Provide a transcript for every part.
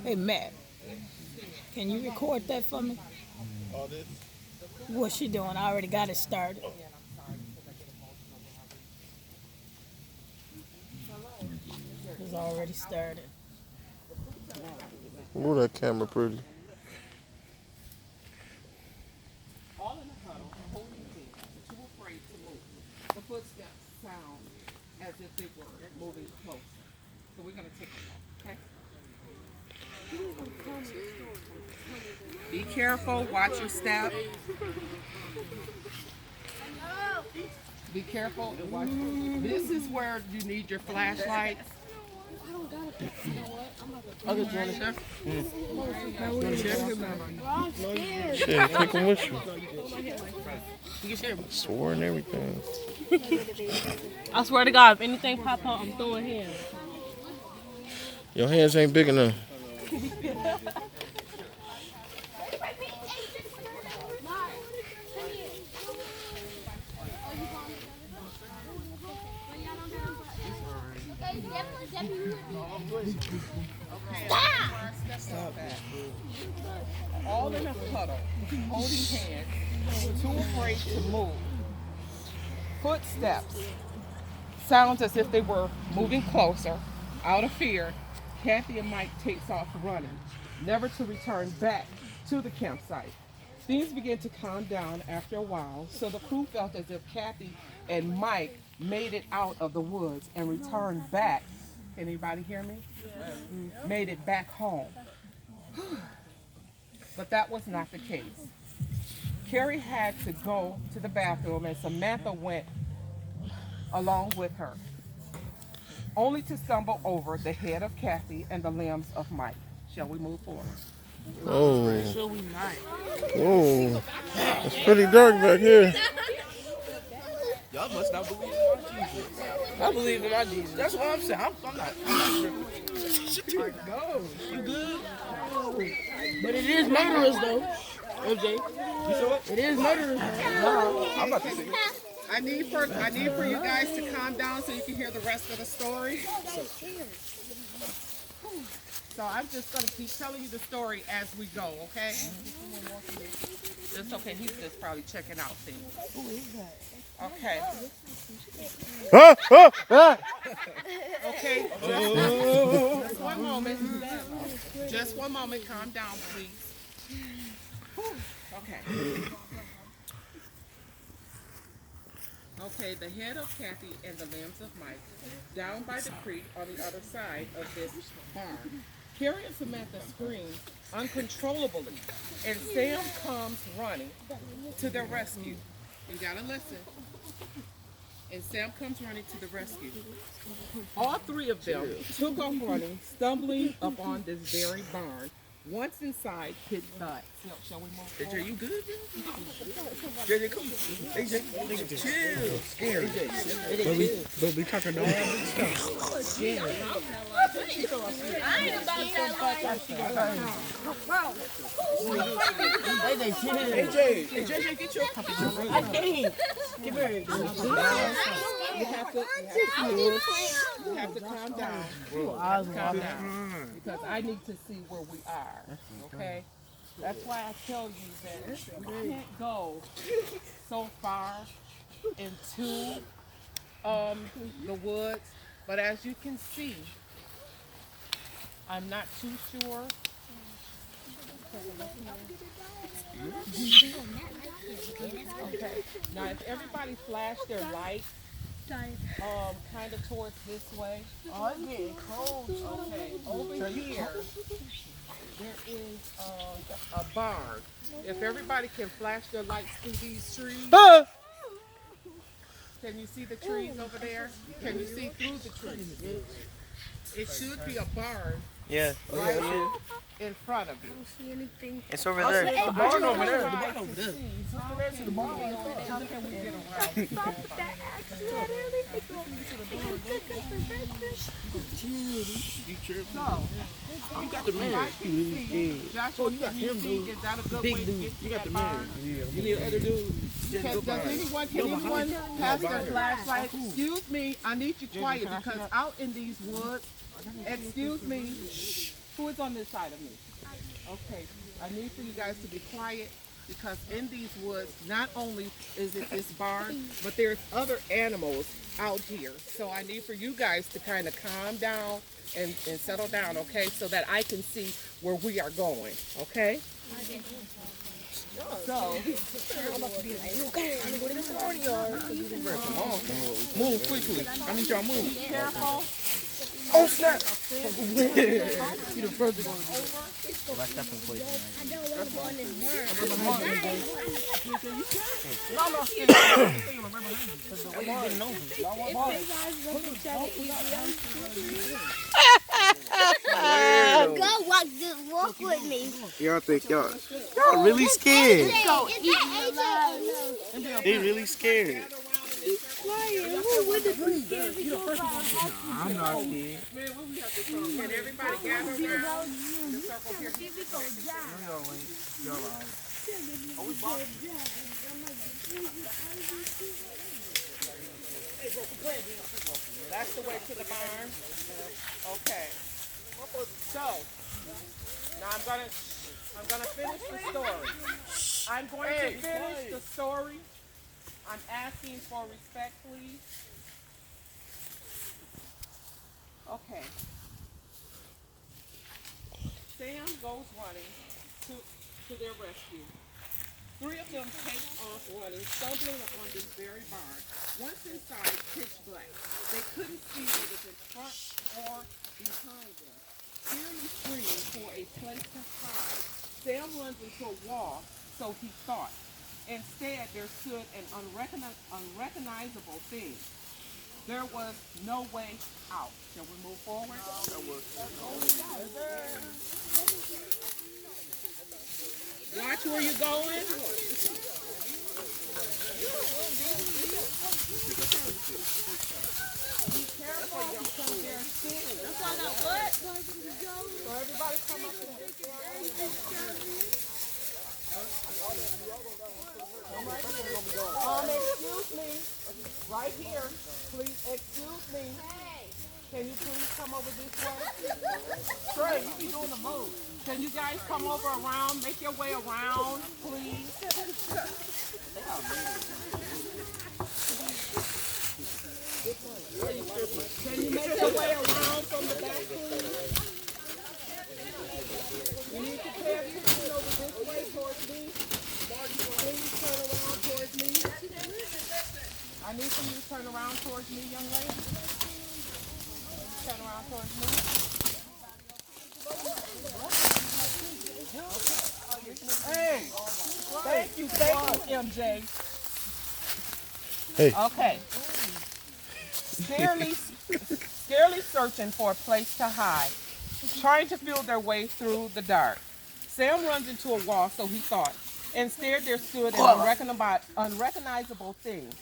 Hey, Matt, can you record that for me? All this? What's she doing? I already got it started. It's already started. Ooh, that camera pretty. All in a huddle, holding hands, too afraid to move. The footsteps sound as if they were moving closer. So we're going to take a look, okay? Be careful, watch your step. Be careful and watch. This is where you need your flashlights. Other Jennifer. Shit, take them with you. Swore and everything. I swear to God, if anything pop up, I'm throwing hands. Your hands ain't big enough. Stop. All in a huddle, holding hands, too afraid to move. Footsteps. Sounds as if they were moving closer. Out of fear, Kathy and Mike takes off running, never to return back to the campsite. Things began to calm down after a while, so the crew felt as if Kathy and Mike made it out of the woods and returned back. Can anybody hear me? Made it back home. But that was not the case. Carrie had to go to the bathroom and Samantha went along with her, only to stumble over the head of Kathy and the limbs of Mike. Shall we move forward? Oh, Sure we not. oh, it's pretty dark back here. Y'all must not believe in my Jesus. I believe in my Jesus. That's what I'm saying. I'm not. Go. You good? But it is murderous though. OJ. You saw it? It is murderous. I'm about to say it. I need for you guys to calm down so you can hear the rest of the story. So I'm just gonna keep telling you the story as we go, okay? It's okay. He's just probably checking out things. Okay. Okay. Just one moment. Just one moment. Calm down, please. Okay. Okay, the head of Kathy and the limbs of Mike, down by the creek on the other side of this barn. Carrie and Samantha scream uncontrollably, and Sam comes running to their rescue. You gotta listen. And Sam comes running to the rescue. All three of them took off running, stumbling upon this very barn. Once inside, hit thud. Shall we move AJ, forward? you good? JJ, come on. AJ, chill. Scared. But we talking all this stuff. AJ, get your puppy. You have to calm down. Calm down. Because I need to see where we are. Okay? That's why I tell you that you can't go so far into the woods. But as you can see, I'm not too sure. Okay. Now, if everybody flash their light, kind of towards this way. Oh, it's getting cold. Okay. Over here, there is a barn. If everybody can flash their lights through these trees. Can you see the trees over there? Can you see through the trees? It should be a barn Yeah. right in front of you. It's over there. The barn over there. The barn over there. How can we get around? You tripping? You got the man. Joshua, you got him, dude. Is that a good way to get You got the that man. barn? You need other dude. Can anyone pass their flashlight? Excuse me, I need you quiet because out in these woods, excuse me, Who is on this side of me? Okay, I need for you guys to be quiet because in these woods, not only is it this barn, but there's other animals out here. So I need for you guys to kind of calm down and settle down, okay? So that I can see where we are going, okay? So, Move quickly. I need y'all move. be careful. Oh, snap. Go walk with me. Y'all think y'all really scared. So, is that AJ? They really scared. I'm not scared. Can everybody gather around the circle here? That's the way to the barn. Okay. So now I'm gonna finish the story. I'm going to finish the story. I'm asking for respect, please. Okay. Sam goes running to their rescue. Three of them take off running, stumbling upon this very barn. Once inside, pitch black. They couldn't see what was in front or behind them. Clearly screaming for a place to hide. Sam runs into a wall, so he thought. Instead, there stood an unrecognizable thing. There was no way out. Shall we move forward? Watch where you're going. Be careful because they're sick. So everybody come up here. Excuse me. Right here. Please, excuse me. Can you please come over this way? Trey, you be doing the move. Can you guys come over around? Make your way around, please. Can you make your way around from the back, please? You need to pay attention over this way towards me. Please turn around towards me. I need for you to turn around towards me, young lady. Turn around towards me. Hey, thank you, MJ. Hey. Okay. Scarcely searching for a place to hide, trying to feel their way through the dark. Sam runs into a wall, so he thought. Instead, there stood an unrecognizable thing.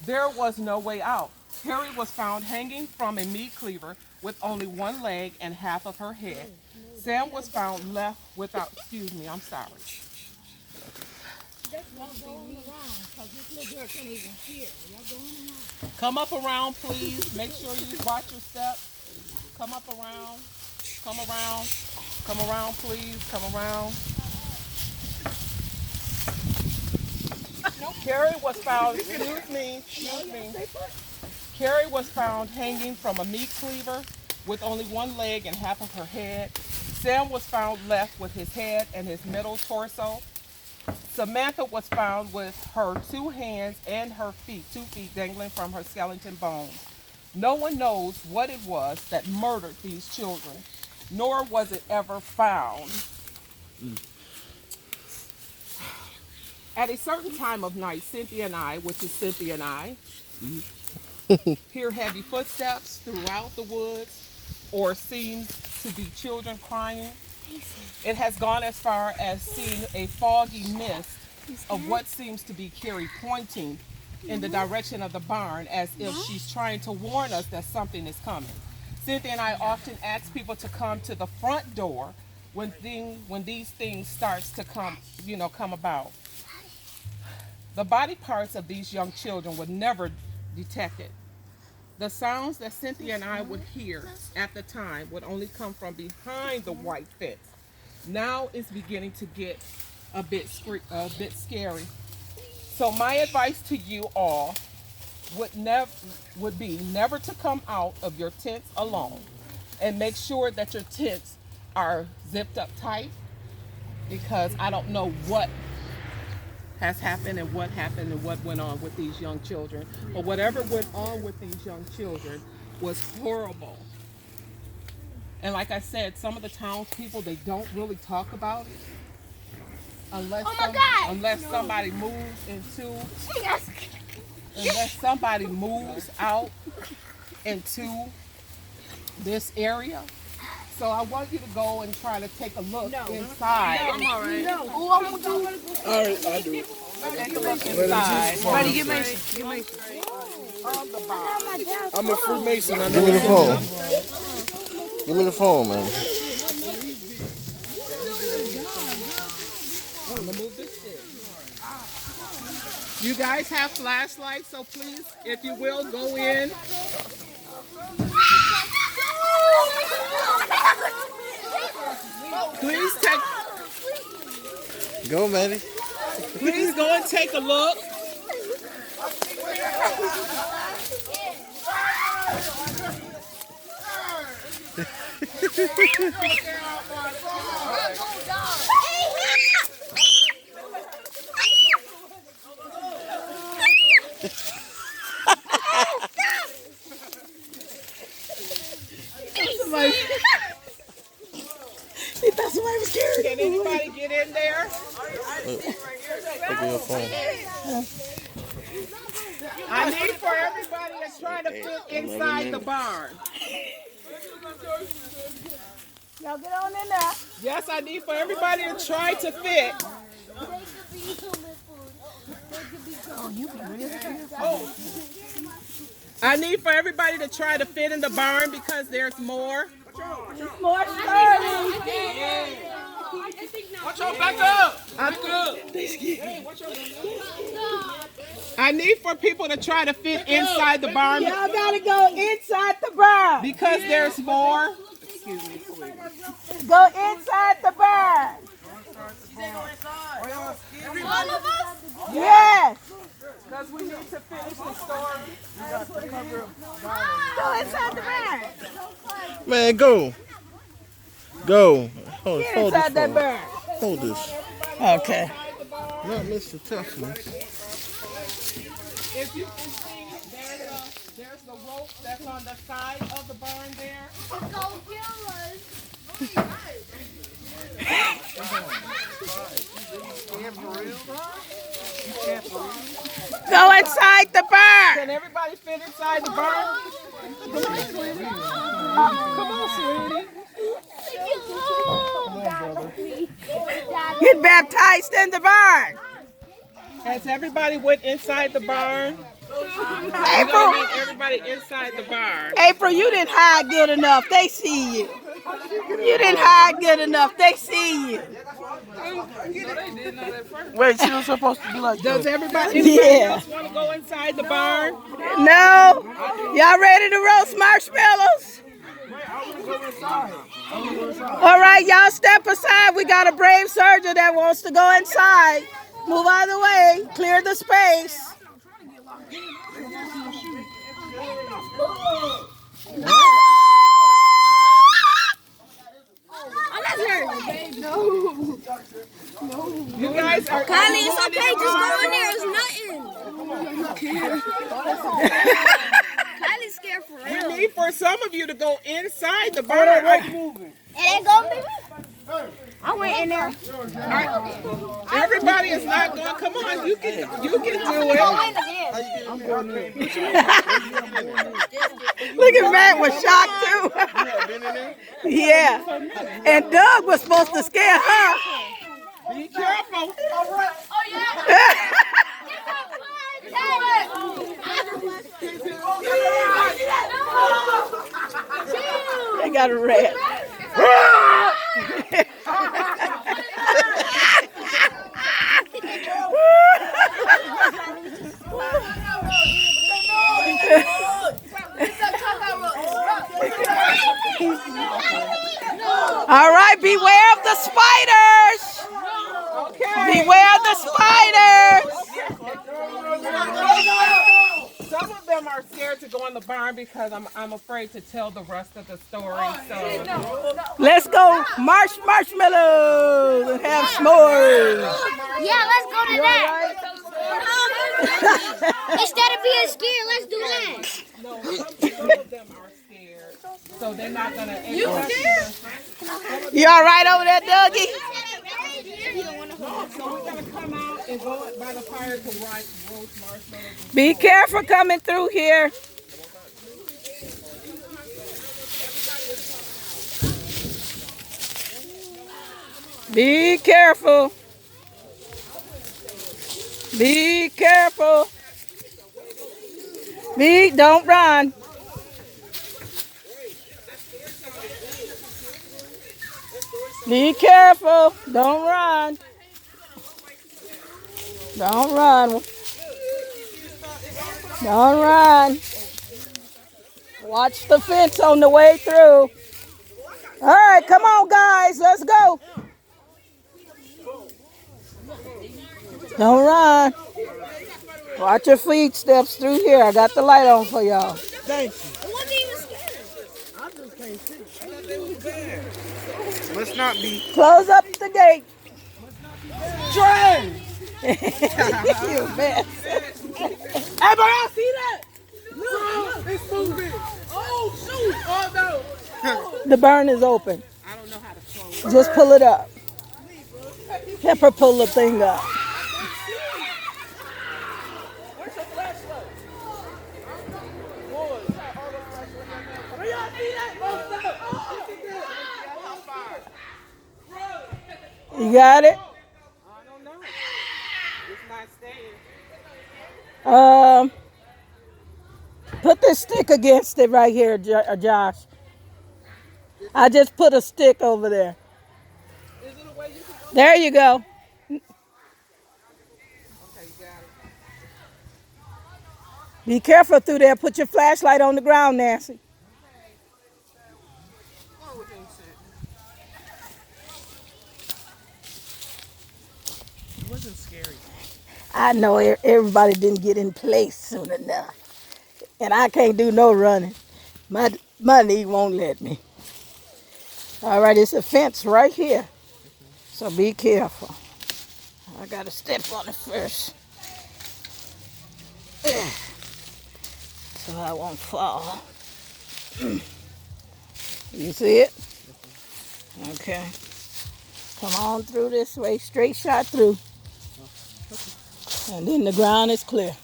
There was no way out. Harry was found hanging from a meat cleaver with only one leg and half of her head. Sam was found left without, excuse me, I'm sorry. Come up around, please. Make sure you watch your step. Come up around. Come around. Come around, please. Come around. Carrie was found, excuse me. Carrie was found hanging from a meat cleaver with only one leg and half of her head. Sam was found left with his head and his middle torso. Samantha was found with her 2 hands and her feet, 2 feet dangling from her skeleton bones. No one knows what it was that murdered these children, nor was it ever found. At a certain time of night, Cynthia and I, which is Cynthia and I, hear heavy footsteps throughout the woods, or seems to be children crying. It has gone as far as seeing a foggy mist of what seems to be Carrie pointing in the direction of the barn as if she's trying to warn us that something is coming. Cynthia and I often ask people to come to the front door when these things starts to come about. The body parts of these young children were never detected. The sounds that Cynthia and I would hear at the time would only come from behind the white fence. Now it's beginning to get a bit scary. So my advice to you all would be never to come out of your tents alone, and make sure that your tents are zipped up tight, because I don't know what has happened and what went on with these young children. But whatever went on with these young children was horrible. And like I said, some of the townspeople, they don't really talk about it unless somebody moves out into this area. So I want you to go and try to take a look inside. I'm all right. All right, I'll do it. Take a look inside. Buddy, get Mason. Get Mason. I'm a Freemason. I Give me the phone. Give me the phone, man. You guys have flashlights, so please, if you will, go in. Please Go, Maddie. please go and take a look. He thought somebody was scared. Can anybody get in there? Take your phone. I need for everybody to try to fit inside the barn. Y'all get on in there. Yes, I need for everybody to try to fit. I need for everybody to try to fit in the barn because there's more. More stories. Watch out, back up. I need for people to try to fit inside the barn Y'all gotta go inside the barn. because there's more. Go inside the barn. Yes. Because we need to finish the story. Go inside the barn. Man, go. Go. Hold Get this inside that phone. barn. Hold this. Okay. Not Mr. Toughness. If you can see, there's the rope that's on the side of the barn there. Go inside the barn. Can everybody fit inside the barn? Come on, sweetie. Come on, sweetie. Get baptized in the barn. Has everybody went inside the barn? April, Get everybody inside the barn. April, you didn't hide good enough. They see you. You didn't hide good enough. They see you. Wait, she was supposed to be like Does that. everybody Yeah. else want to go inside the barn? No. Y'all ready to roast marshmallows? All right, y'all step aside. We got a brave soldier that wants to go inside. Move out of the way. Clear the space. You guys are. Kylie, it's okay. Just go in there. It's nothing. Kylie's scared for We real. need for some of you to go inside the barn. It ain't gonna be me. I went in there. Everybody is not going. Come on, you can do it. Look at Matt was shocked too. Yeah. And Doug was supposed to scare her. Be careful. They got a rat. All right, beware of the spiders. Beware of the spiders. Some of them are scared to go in the barn because I'm afraid to tell the rest of the story. So Let's go marshmallows and have s'mores. Yeah, let's go to that. Instead of being scared, let's do that. some of them are scared, so they're not gonna. You all right over there, Dougie? So we're gonna come out and go by the fire to roast marshmallows. Be careful coming through here. Be careful. Be careful. Don't run. Be careful. Don't run. Don't run. Don't run. Watch the fence on the way through. All right, come on, guys. Let's go. Don't run. Watch your feet steps through here. I got the light on for y'all. Thank you. It wasn't even scared. I just can't see. I thought they was bad. Must not be. Close up the gate. Train! You mess. Hey, but I see that! Look, it's moving. Oh, shoot! Oh, no. The burn is open. I don't know how to close. Just pull it up. Pepper, pull the thing up. You got it? I don't know. It's not staying. Put this stick against it right here, Josh. I just put a stick over there. There you go. Be careful through there. Put your flashlight on the ground, Nancy. It wasn't scary. I know everybody didn't get in place soon enough. And I can't do no running. My knee won't let me. All right, it's a fence right here. So be careful. I got to step on it first. So I won't fall. You see it? Okay. Come on through this way, straight shot through. And then the ground is clear.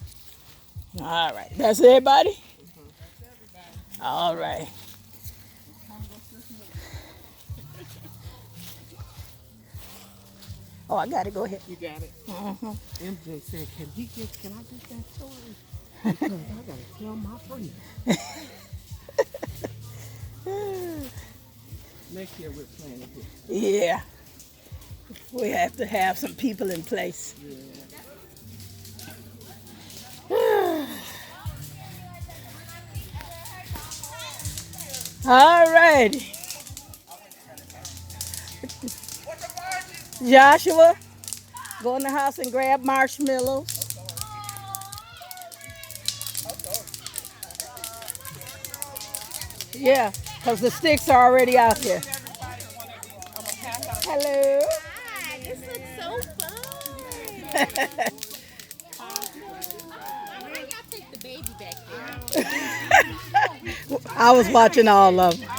All right. That's everybody? All right. Oh, I got to go ahead. You got it. MJ said, "Can I get that story? Because I gotta tell my friend." Next year we're planning it. Yeah. We have to have some people in place. All righty. Joshua, go in the house and grab marshmallows. Yeah, because the sticks are already out there. Hello. Hi, this looks so fun. Why y'all take the baby back there? I was watching all of them.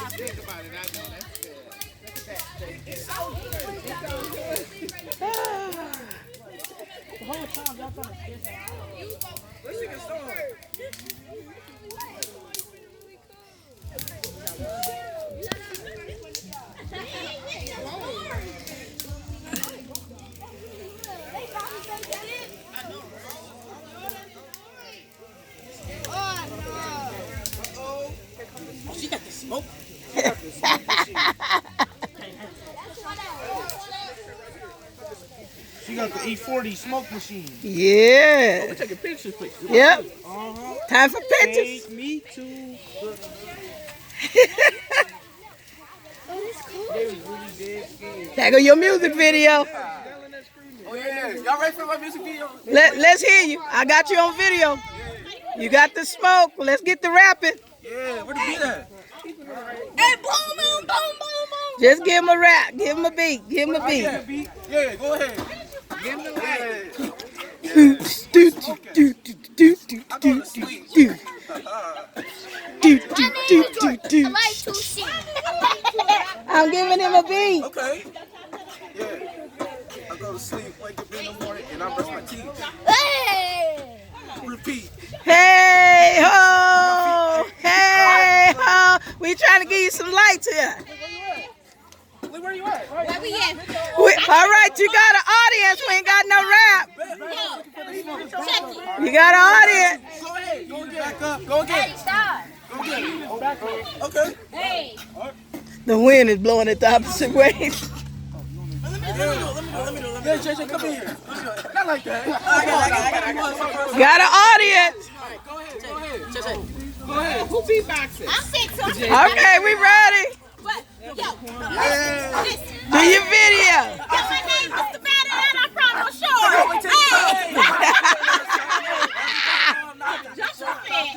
She got the smoke. She got the E40 smoke machine. Yeah. We're taking pictures, please. Yep. Uh-huh. Time for pictures. Take me to There go your music video. Oh yeah, y'all ready for my music video? Let's hear you. I got you on video. You got the smoke. Let's get the rapping. Yeah, where the beat at? Hey, boom, boom, boom, boom, boom. Just give him a rap. Give him a beat. Give him a beat. Yeah, beat. Yeah, go ahead. Give me the light. I'm going to sleep. I like to see. I'm giving him a beat. Okay. Yeah. I go to sleep, wake up in the morning, and I brush my teeth. Hey! Repeat. Hey ho! Hey ho! We trying to give you some lights here. Where you at? Where we at? All right, you got an audience. We ain't got no rap. Yo, check it. You got an audience. Go ahead. Go again. Back up. Go again. Hey, stop. Go again. Oh, back up. Okay. Hey. The wind is blowing it the opposite way. Let me do. Yeah, JJ, come in here. Not like that. I got. Got an audience. Go ahead. JJ. Go ahead. Who beatboxing? I'm sick, so Okay, we ready. But, yo, Yeah. listen. Do your video. Yo, my name is the Madden and I'm from North Shore. Hey! Joshua said.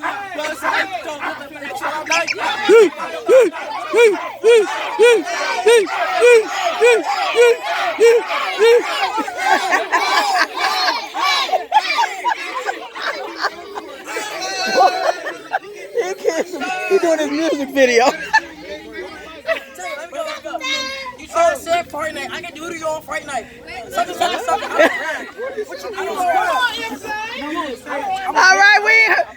He doing his music video. You trying to say Friday night? I can do it on Friday night. Something. All right,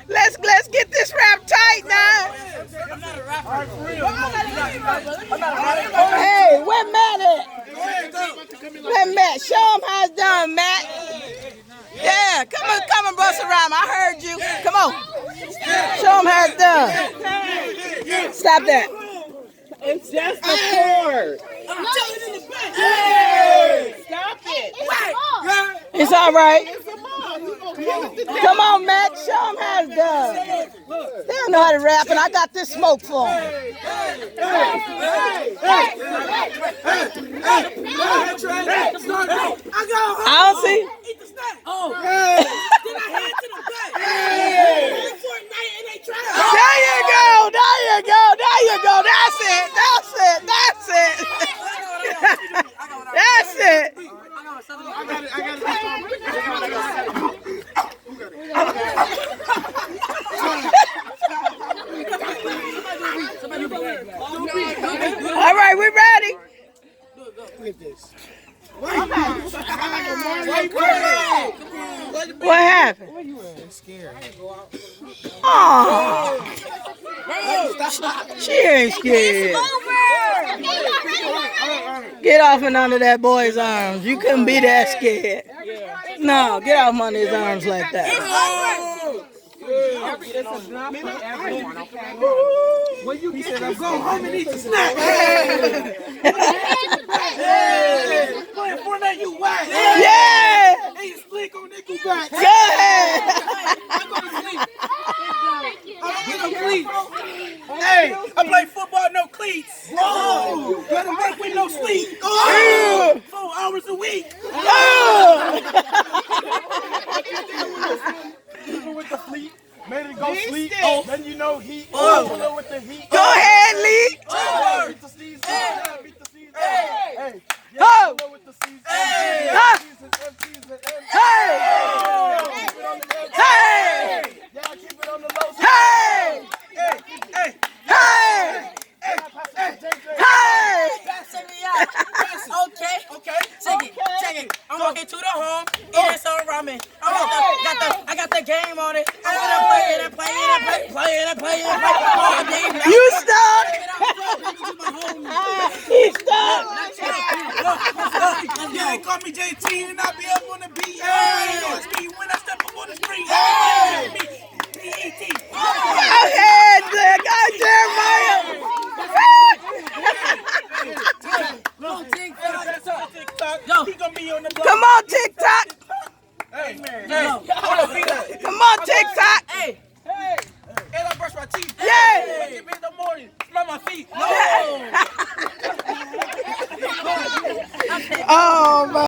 let's get this rap tight now. I'm not a rapper. Hey, where Matt at? Where Matt? Show him how it's done, Matt. Yeah, come on, bust around. I heard you. Come on. Show him how it's done. Stop that. It's just a chord. I'm telling in the back. Stop it. It's all right. It's a mom. You gonna kill it today. Come on, Matt. Show him how it's done. They don't know how to rap, and I got this smoke for them. I don't see. Eat the snack. Oh. Then I head to the back. Fortnite and they try to. There you go. There you go. There you go. That's it. That's it. That's it. That's it. All right, we ready. What happened? Oh, she ain't scared. Get off and under that boy's arms. You couldn't be that scared. No, get off under his arms like that. It's a not for everyone, okay? When you get to go home and eat the snack. Playing Fortnite, you whack. Yeah! Hey, you slick on Nickelback. Go ahead! I'm going to sleep. I'm no cleats. Hey, I play football, no cleats. Whoa! Gotta work with no sleep. Oh! 4 hours a week. Even with the fleet, made it go sleep. Oh, then you know heat. Oh, with the heat. Go ahead, Lee! Beat the season. Yeah, beat the season. Hey. Yeah, Oh. you know with the season. Ah. Hey! Hey! Yeah, keep it on the low side. Hey! Hey. Hey! Hey! Check me out. Okay. Check it. I'm walking to the home, eating some ramen. I got the game on it. I'm gonna play it all day. You stuck! He's stuck! Yeah, they call me JT and I be up on the beat. It's me when I step up on the street. BET. Go ahead, Jeremiah! He gonna be on the block. Come on, TikTok! Hey, Come on, TikTok! Hey. And I brush my teeth. Yeah! Wake up in the morning, smell my feet. No. Oh, man.